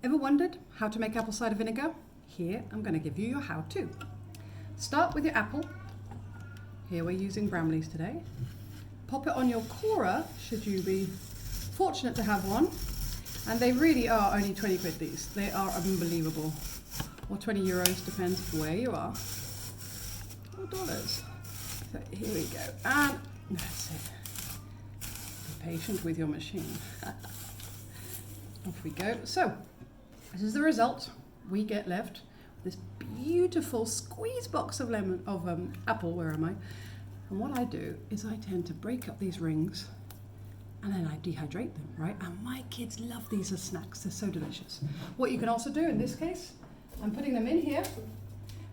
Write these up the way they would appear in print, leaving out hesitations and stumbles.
Ever wondered how to make apple cider vinegar? Here I'm going to give you your how-to. Start with your apple. Here we're using Bramley's today. Pop it on your corer, should you be fortunate to have one. And they really are only 20 quid these. They are unbelievable. Or 20 euros, depends where you are. Or dollars. So here we go. And that's it. Be patient with your machine. Off we go. So, this is the result. We get left this beautiful squeeze box of apple. Where am I? And what I do is I tend to break up these rings and then I dehydrate them, right? And my kids love these as snacks. They're so delicious. What you can also do in this case, I'm putting them in here.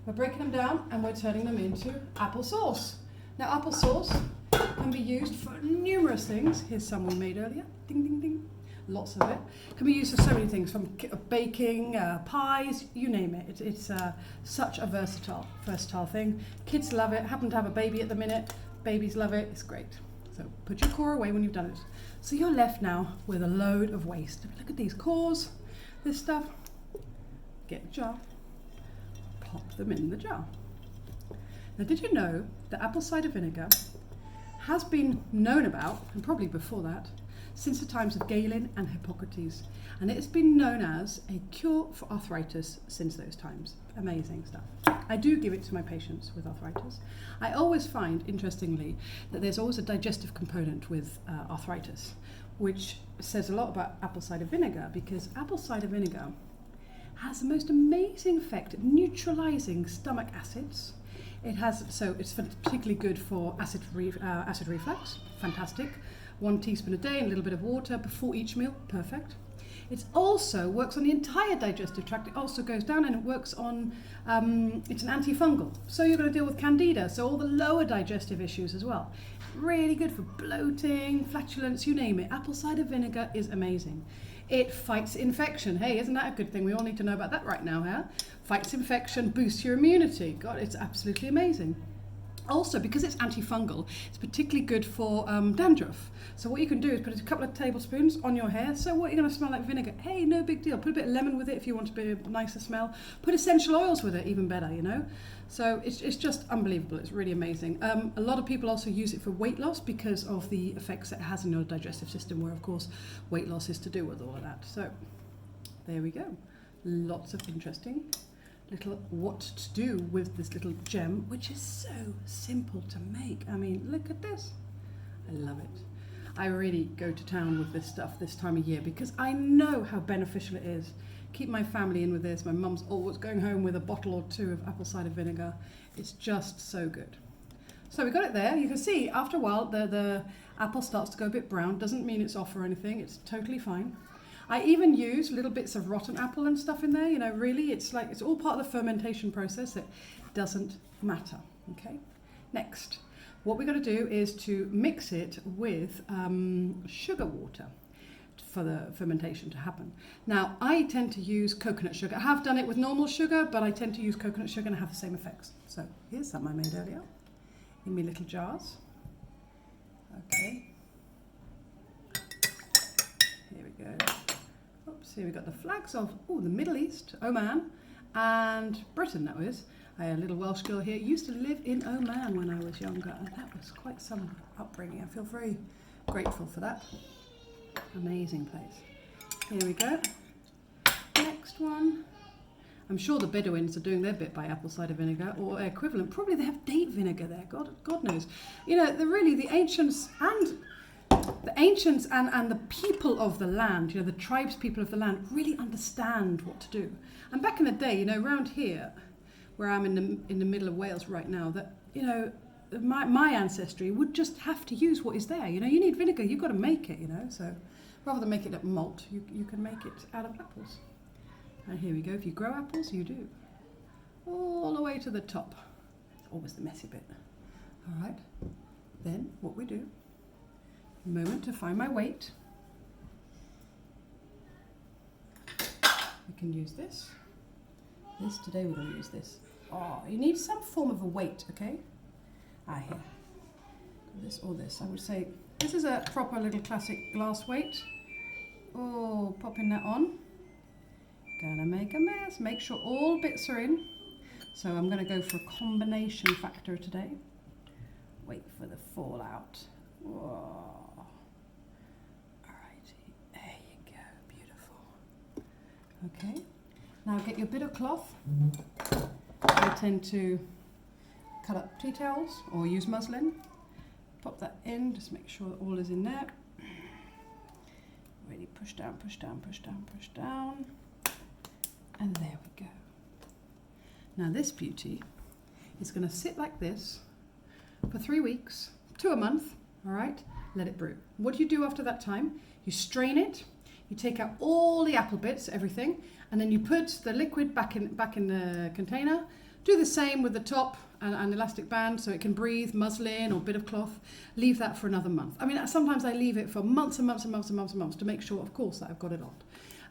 We're breaking them down and we're turning them into apple sauce. Now, apple sauce can be used for numerous things. Here's some we made earlier. Ding, ding, ding. Lots of it. Can be used for so many things, from baking, pies, you name it. It's such a versatile thing. Kids love it. Happen to have a baby at the minute. Babies love it. It's great. So put your core away when you've done it. So you're left now with a load of waste. Look at these cores, this stuff. Get a jar. Pop them in the jar. Now, did you know that apple cider vinegar has been known about, and probably before that, since the times of Galen and Hippocrates, and it has been known as a cure for arthritis since those times. Amazing stuff. I do give it to my patients with arthritis. I always find, interestingly, that there's always a digestive component with arthritis, which says a lot about apple cider vinegar, because apple cider vinegar has the most amazing effect at neutralizing stomach acids. It's particularly good for acid reflux, fantastic. 1 teaspoon a day and a little bit of water before each meal, perfect. It also works on the entire digestive tract. It also goes down and it works on, it's an antifungal. So you're going to deal with candida, so all the lower digestive issues as well. Really good for bloating, flatulence, you name it. Apple cider vinegar is amazing. It fights infection. Hey, isn't that a good thing? We all need to know about that right now, huh? Fights infection, boosts your immunity. God, it's absolutely amazing. Also, because it's antifungal, it's particularly good for dandruff. So what you can do is put a couple of tablespoons on your hair. So what, you're going to smell like vinegar? Hey, no big deal. Put a bit of lemon with it if you want to be a nicer smell. Put essential oils with it, even better, you know. So it's just unbelievable. It's really amazing. A lot of people also use it for weight loss because of the effects it has in your digestive system, where, of course, weight loss is to do with all of that. So there we go. Lots of interesting little what to do with this little gem, which is so simple to make. I mean, look at this. I love it. I really go to town with this stuff this time of year because I know how beneficial it is. Keep my family in with this. My mum's always going home with a bottle or two of apple cider vinegar. It's just so good. So we got it there. You can see after a while the apple starts to go a bit brown. Doesn't mean it's off or anything. It's totally fine. I even use little bits of rotten apple and stuff in there, you know, really, it's all part of the fermentation process. It doesn't matter, okay? Next, what we're going to do is to mix it with sugar water for the fermentation to happen. Now, I tend to use coconut sugar. I have done it with normal sugar, but I tend to use coconut sugar and have the same effects. So here's some I made earlier in my little jars. Okay. Here we go. Here we've got the flags of the Middle East, Oman, and Britain, that was. I had a little Welsh girl here, used to live in Oman when I was younger, and that was quite some upbringing. I feel very grateful for that. Amazing place. Here we go. Next one. I'm sure the Bedouins are doing their bit by apple cider vinegar, or equivalent. Probably they have date vinegar there, God knows. You know, the ancients and the people of the land, you know, the tribes people of the land really understand what to do. And back in the day, you know, around here, where I'm in the middle of Wales right now, that, you know, my ancestry would just have to use what is there. You know, you need vinegar, you've got to make it, you know. So rather than make it up malt, you can make it out of apples. And here we go. If you grow apples, you do. All the way to the top. It's always the messy bit. All right. Then what we do, a moment to find my weight. We can use this. Today we're going to use this. Oh, you need some form of a weight, okay? Here. This or this. I would say this is a proper little classic glass weight. Oh, popping that on. Gonna make a mess. Make sure all bits are in. So I'm gonna go for a combination factor today. Wait for the fallout. Whoa. Alrighty, there you go, beautiful. Okay, now get your bit of cloth. I tend to cut up tea towels or use muslin. Pop that in, just make sure that all is in there. Really push down, push down, push down, push down. And there we go. Now this beauty is going to sit like this for 3 weeks to a month, all right? Let it brew. What do you do after that time? You strain it, you take out all the apple bits, everything, and then you put the liquid back in the container. Do the same with the top and elastic band so it can breathe, muslin or bit of cloth. Leave that for another month. I mean, sometimes I leave it for months and months and months and months and months to make sure, of course, that I've got it on.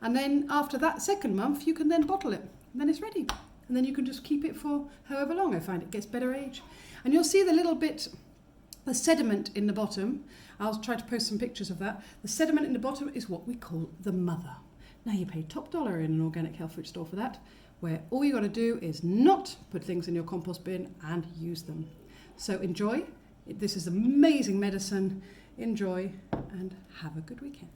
And then after that second month, you can then bottle it. And then it's ready. And then you can just keep it for however long. I find it gets better age. And you'll see the little bit, the sediment in the bottom. I'll try to post some pictures of that. The sediment in the bottom is what we call the mother. Now you pay top dollar in an organic health food store for that, where all you got to do is not put things in your compost bin and use them. So enjoy. This is amazing medicine. Enjoy and have a good weekend.